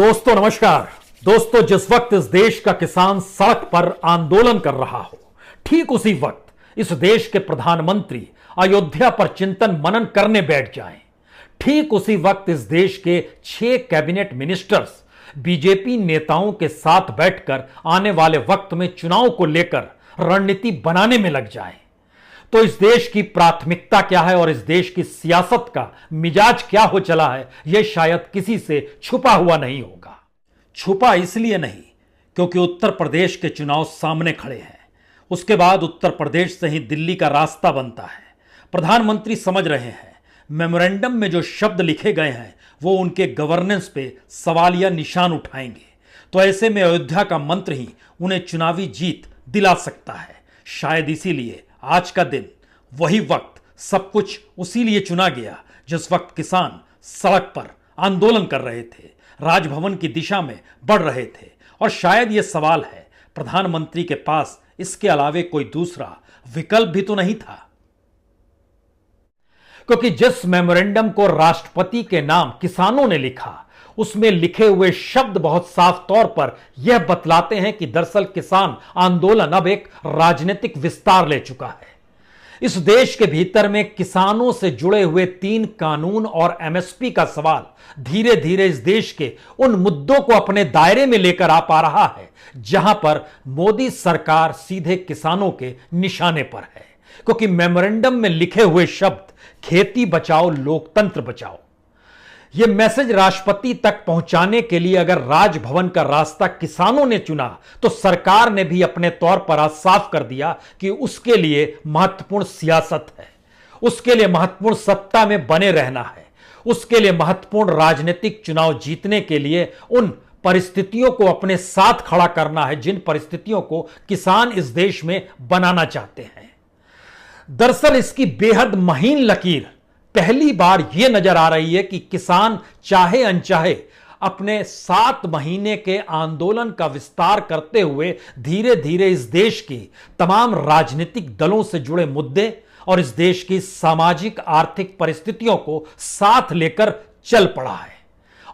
दोस्तों नमस्कार। दोस्तों, जिस वक्त इस देश का किसान सड़क पर आंदोलन कर रहा हो, ठीक उसी वक्त इस देश के प्रधानमंत्री अयोध्या पर चिंतन मनन करने बैठ जाएं। ठीक उसी वक्त इस देश के 6 कैबिनेट मिनिस्टर्स बीजेपी नेताओं के साथ बैठकर आने वाले वक्त में चुनाव को लेकर रणनीति बनाने में लग जाएं। तो इस देश की प्राथमिकता क्या है और इस देश की सियासत का मिजाज क्या हो चला है, यह शायद किसी से छुपा हुआ नहीं होगा। छुपा इसलिए नहीं क्योंकि उत्तर प्रदेश के चुनाव सामने खड़े हैं। उसके बाद उत्तर प्रदेश से ही दिल्ली का रास्ता बनता है। प्रधानमंत्री समझ रहे हैं मेमोरेंडम में जो शब्द लिखे गए हैं वो उनके गवर्नेंस पे सवालिया निशान उठाएंगे। तो ऐसे में अयोध्या का मंत्र ही उन्हें चुनावी जीत दिला सकता है। शायद इसीलिए आज का दिन, वही वक्त, सब कुछ उसी लिए चुना गया जिस वक्त किसान सड़क पर आंदोलन कर रहे थे, राजभवन की दिशा में बढ़ रहे थे। और शायद यह सवाल है, प्रधानमंत्री के पास इसके अलावे कोई दूसरा विकल्प भी तो नहीं था। क्योंकि जिस मेमोरेंडम को राष्ट्रपति के नाम किसानों ने लिखा, उसमें लिखे हुए शब्द बहुत साफ तौर पर यह बतलाते हैं कि दरअसल किसान आंदोलन अब एक राजनीतिक विस्तार ले चुका है। इस देश के भीतर में किसानों से जुड़े हुए 3 कानून और एमएसपी का सवाल धीरे धीरे इस देश के उन मुद्दों को अपने दायरे में लेकर आ पा रहा है जहां पर मोदी सरकार सीधे किसानों के निशाने पर है। क्योंकि मेमोरेंडम में लिखे हुए शब्द खेती बचाओ लोकतंत्र बचाओ, यह मैसेज राष्ट्रपति तक पहुंचाने के लिए अगर राजभवन का रास्ता किसानों ने चुना तो सरकार ने भी अपने तौर पर आज साफ कर दिया कि उसके लिए महत्वपूर्ण सियासत है, उसके लिए महत्वपूर्ण सत्ता में बने रहना है, उसके लिए महत्वपूर्ण राजनीतिक चुनाव जीतने के लिए उन परिस्थितियों को अपने साथ खड़ा करना है जिन परिस्थितियों को किसान इस देश में बनाना चाहते हैं। दरअसल इसकी बेहद महीन लकीर पहली बार यह नजर आ रही है कि किसान चाहे अनचाहे अपने 7 महीने के आंदोलन का विस्तार करते हुए धीरे धीरे इस देश की तमाम राजनीतिक दलों से जुड़े मुद्दे और इस देश की सामाजिक आर्थिक परिस्थितियों को साथ लेकर चल पड़ा है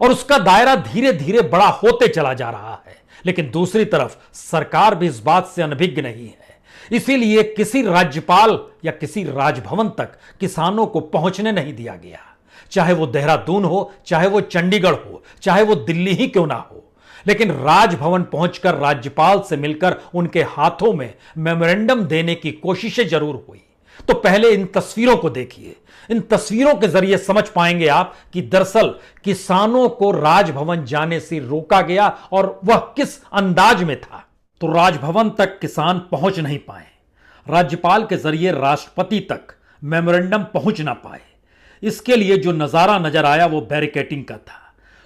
और उसका दायरा धीरे धीरे बड़ा होते चला जा रहा है। लेकिन दूसरी तरफ सरकार भी इस बात से अनभिज्ञ नहीं है। इसीलिए किसी राज्यपाल या किसी राजभवन तक किसानों को पहुंचने नहीं दिया गया, चाहे वो देहरादून हो, चाहे वो चंडीगढ़ हो, चाहे वो दिल्ली ही क्यों ना हो। लेकिन राजभवन पहुंचकर राज्यपाल से मिलकर उनके हाथों में मेमोरेंडम देने की कोशिशें जरूर हुई। तो पहले इन तस्वीरों को देखिए। इन तस्वीरों के जरिए समझ पाएंगे आप कि दरअसल किसानों को राजभवन जाने से रोका गया और वह किस अंदाज में था। तो राजभवन तक किसान पहुंच नहीं पाए, राज्यपाल के जरिए राष्ट्रपति तक मेमोरेंडम पहुंच ना पाए। इसके लिए जो नजारा नजर आया वो बैरिकेडिंग का था।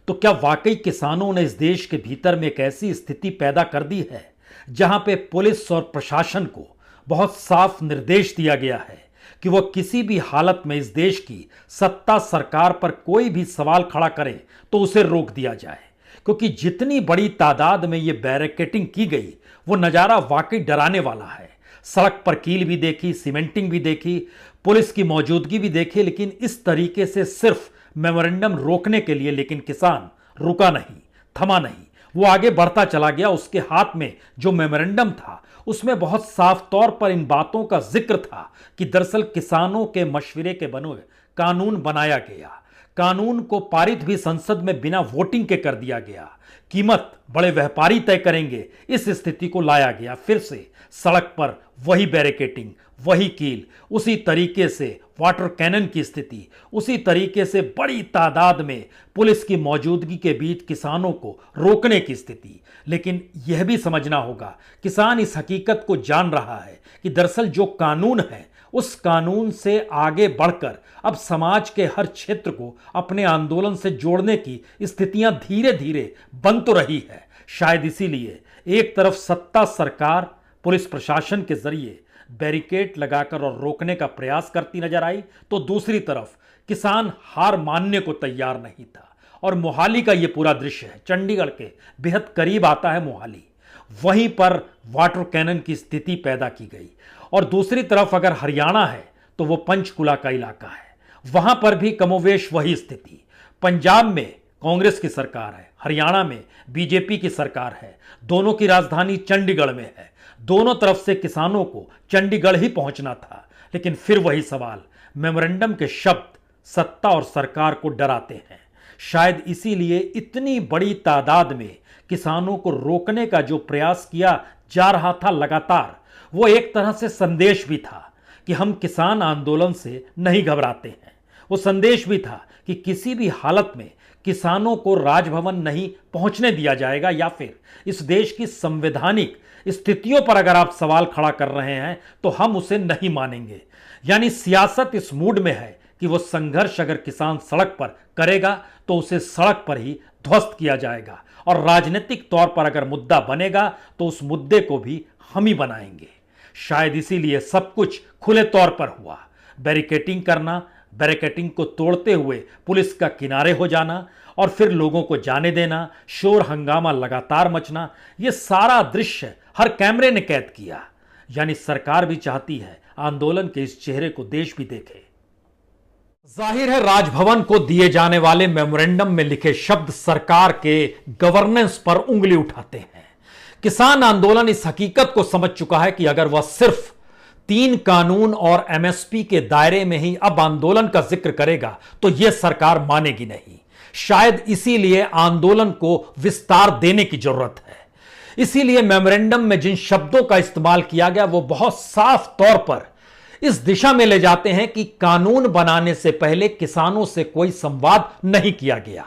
तो क्या वाकई किसानों ने इस देश के भीतर में एक ऐसी स्थिति पैदा कर दी है जहां पे पुलिस और प्रशासन को बहुत साफ निर्देश दिया गया है कि वह किसी भी हालत में इस देश की सत्ता सरकार पर कोई भी सवाल खड़ा करे तो उसे रोक दिया जाए। क्योंकि जितनी बड़ी तादाद में यह बैरिकेडिंग की गई वो नजारा वाकई डराने वाला है। सड़क पर कील भी देखी, सीमेंटिंग भी देखी, पुलिस की मौजूदगी भी देखी, लेकिन इस तरीके से सिर्फ मेमोरेंडम रोकने के लिए। लेकिन किसान रुका नहीं, थमा नहीं, वो आगे बढ़ता चला गया। उसके हाथ में जो मेमोरेंडम था उसमें बहुत साफ तौर पर इन बातों का जिक्र था कि दरअसल किसानों के मशवरे के बने कानून बनाया गया, कानून को पारित भी संसद में बिना वोटिंग के कर दिया गया, कीमत बड़े व्यापारी तय करेंगे, इस स्थिति को लाया गया। फिर से सड़क पर वही बैरिकेडिंग, वही कील, उसी तरीके से वाटर कैनन की स्थिति, उसी तरीके से बड़ी तादाद में पुलिस की मौजूदगी के बीच किसानों को रोकने की स्थिति। लेकिन यह भी समझना होगा, किसान इस हकीकत को जान रहा है कि दरअसल जो कानून है उस कानून से आगे बढ़कर अब समाज के हर क्षेत्र को अपने आंदोलन से जोड़ने की स्थितियां धीरे धीरे बन तो रही है। शायद इसीलिए एक तरफ सत्ता सरकार पुलिस प्रशासन के जरिए बैरिकेड लगाकर और रोकने का प्रयास करती नजर आई, तो दूसरी तरफ किसान हार मानने को तैयार नहीं था। और मोहाली का यह पूरा दृश्य है, चंडीगढ़ के बेहद करीब आता है मोहाली, वहीं पर वाटर कैनन की स्थिति पैदा की गई। और दूसरी तरफ अगर हरियाणा है तो वो पंचकुला का इलाका है, वहां पर भी कमोवेश वही स्थिति। पंजाब में कांग्रेस की सरकार है, हरियाणा में बीजेपी की सरकार है, दोनों की राजधानी चंडीगढ़ में है, दोनों तरफ से किसानों को चंडीगढ़ ही पहुंचना था। लेकिन फिर वही सवाल, मेमोरेंडम के शब्द सत्ता और सरकार को डराते हैं। शायद इसीलिए इतनी बड़ी तादाद में किसानों को रोकने का जो प्रयास किया जा रहा था लगातार, वो एक तरह से संदेश भी था कि हम किसान आंदोलन से नहीं घबराते हैं। वो संदेश भी था कि किसी भी हालत में किसानों को राजभवन नहीं पहुंचने दिया जाएगा, या फिर इस देश की संवैधानिक स्थितियों पर अगर आप सवाल खड़ा कर रहे हैं तो हम उसे नहीं मानेंगे। यानी सियासत इस मूड में है कि वो संघर्ष अगर किसान सड़क पर करेगा तो उसे सड़क पर ही ध्वस्त किया जाएगा, और राजनीतिक तौर पर अगर मुद्दा बनेगा तो उस मुद्दे को भी हम ही बनाएंगे। शायद इसीलिए सब कुछ खुले तौर पर हुआ। बैरिकेटिंग करना, बैरिकेटिंग को तोड़ते हुए पुलिस का किनारे हो जाना और फिर लोगों को जाने देना, शोर हंगामा लगातार मचना, यह सारा दृश्य हर कैमरे ने कैद किया। यानी सरकार भी चाहती है आंदोलन के इस चेहरे को देश भी देखे। जाहिर है राजभवन को दिए जाने वाले मेमोरेंडम में लिखे शब्द सरकार के गवर्नेंस पर उंगली उठाते हैं। किसान आंदोलन इस हकीकत को समझ चुका है कि अगर वह सिर्फ 3 कानून और एमएसपी के दायरे में ही अब आंदोलन का जिक्र करेगा तो यह सरकार मानेगी नहीं। शायद इसीलिए आंदोलन को विस्तार देने की जरूरत है। इसीलिए मेमोरेंडम में जिन शब्दों का इस्तेमाल किया गया वो बहुत साफ तौर पर इस दिशा में ले जाते हैं कि कानून बनाने से पहले किसानों से कोई संवाद नहीं किया गया।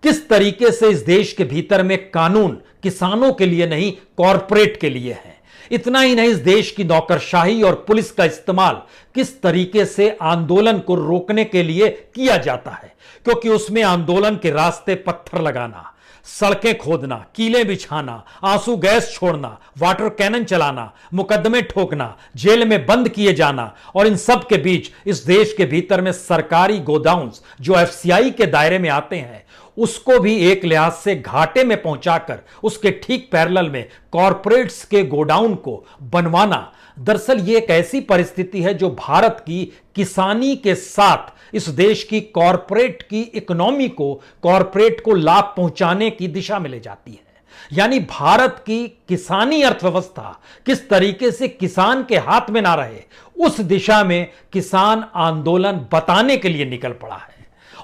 किस तरीके से इस देश के भीतर में कानून किसानों के लिए नहीं, कॉरपोरेट के लिए है। इतना ही नहीं, इस देश की नौकरशाही और पुलिस का इस्तेमाल किस तरीके से आंदोलन को रोकने के लिए किया जाता है, क्योंकि उसमें आंदोलन के रास्ते पत्थर लगाना, सड़कें खोदना, कीले बिछाना, आंसू गैस छोड़ना, वाटर कैनन चलाना, मुकदमे ठोकना, जेल में बंद किए जाना, और इन सब के बीच इस देश के भीतर में सरकारी गोडाउन्स जो एफसीआई के दायरे में आते हैं उसको भी एक लिहाज से घाटे में पहुंचाकर उसके ठीक पैरेलल में कॉरपोरेट्स के गोडाउन को बनवाना। दरअसल ये एक ऐसी परिस्थिति है जो भारत की किसानी के साथ इस देश की कॉरपोरेट की इकोनॉमी को, कॉरपोरेट को लाभ पहुंचाने की दिशा में ले जाती है। यानी भारत की किसानी अर्थव्यवस्था किस तरीके से किसान के हाथ में ना रहे, उस दिशा में किसान आंदोलन बताने के लिए निकल पड़ा है।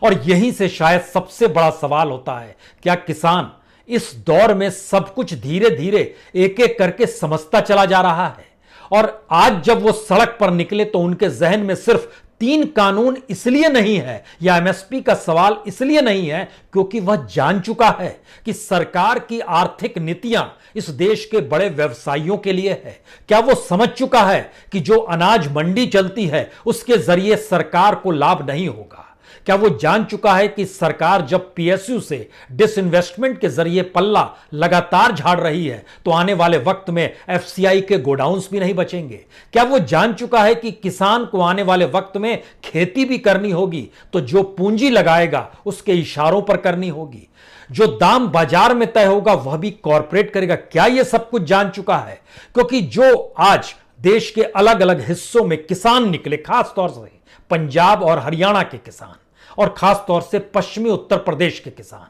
और यहीं से शायद सबसे बड़ा सवाल होता है, क्या किसान इस दौर में सब कुछ धीरे धीरे एक एक करके समझता चला जा रहा है? और आज जब वो सड़क पर निकले तो उनके जहन में सिर्फ 3 कानून इसलिए नहीं है या एमएसपी का सवाल इसलिए नहीं है क्योंकि वह जान चुका है कि सरकार की आर्थिक नीतियां इस देश के बड़े व्यवसायियों के लिए है। क्या वो समझ चुका है कि जो अनाज मंडी चलती है उसके जरिए सरकार को लाभ नहीं होगा? क्या वो जान चुका है कि सरकार जब पीएसयू से डिसइन्वेस्टमेंट के जरिए पल्ला लगातार झाड़ रही है तो आने वाले वक्त में एफसीआई के गोडाउन्स भी नहीं बचेंगे? क्या वो जान चुका है कि किसान को आने वाले वक्त में खेती भी करनी होगी तो जो पूंजी लगाएगा उसके इशारों पर करनी होगी, जो दाम बाजार में तय होगा वह भी कॉरपोरेट करेगा? क्या ये सब कुछ जान चुका है? क्योंकि जो आज देश के अलग अलग हिस्सों में किसान निकले, खासतौर से पंजाब और हरियाणा के किसान और खास तौर से पश्चिमी उत्तर प्रदेश के किसान,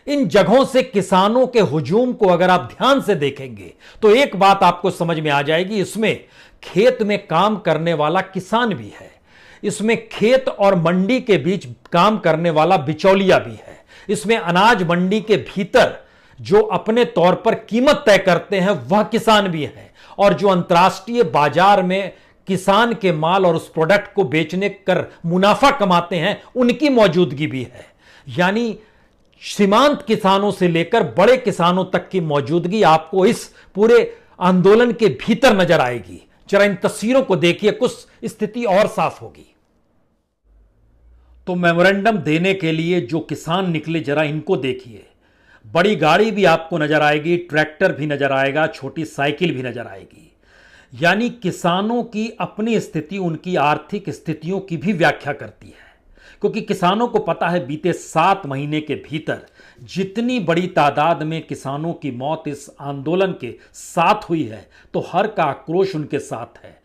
इन जगहों से किसानों के हुजूम को अगर आप ध्यान से देखेंगे तो एक बात आपको समझ में आ जाएगी, इसमें खेत में काम करने वाला किसान भी है, इसमें खेत और मंडी के बीच काम करने वाला बिचौलिया भी है, इसमें अनाज मंडी के भीतर जो अपने तौर पर कीमत तय करते हैं वह किसान भी है, और जो अंतर्राष्ट्रीय बाजार में किसान के माल और उस प्रोडक्ट को बेचने कर मुनाफा कमाते हैं उनकी मौजूदगी भी है। यानी सीमांत किसानों से लेकर बड़े किसानों तक की मौजूदगी आपको इस पूरे आंदोलन के भीतर नजर आएगी। जरा इन तस्वीरों को देखिए, कुछ स्थिति और साफ होगी। तो मेमोरेंडम देने के लिए जो किसान निकले जरा इनको देखिए। बड़ी गाड़ी भी आपको नजर आएगी, ट्रैक्टर भी नजर आएगा, छोटी साइकिल भी नजर आएगी। यानी किसानों की अपनी स्थिति उनकी आर्थिक स्थितियों की भी व्याख्या करती है, क्योंकि किसानों को पता है बीते 7 महीने के भीतर जितनी बड़ी तादाद में किसानों की मौत इस आंदोलन के साथ हुई है तो हर का आक्रोश उनके साथ है।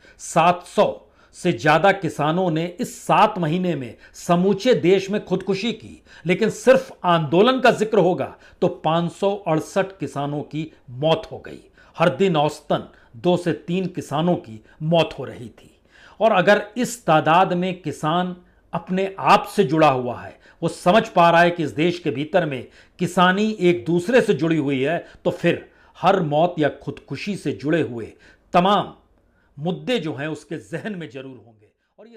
से ज्यादा किसानों ने इस 7 महीने में समूचे देश में खुदकुशी की, लेकिन सिर्फ आंदोलन का जिक्र होगा तो 568 किसानों की मौत हो गई। हर दिन औसतन 2 से 3 किसानों की मौत हो रही थी। और अगर इस तादाद में किसान अपने आप से जुड़ा हुआ है, वो समझ पा रहा है कि इस देश के भीतर में किसानी एक दूसरे से जुड़ी हुई है, तो फिर हर मौत या खुदकुशी से जुड़े हुए तमाम मुद्दे जो हैं उसके जहन में जरूर होंगे। और ये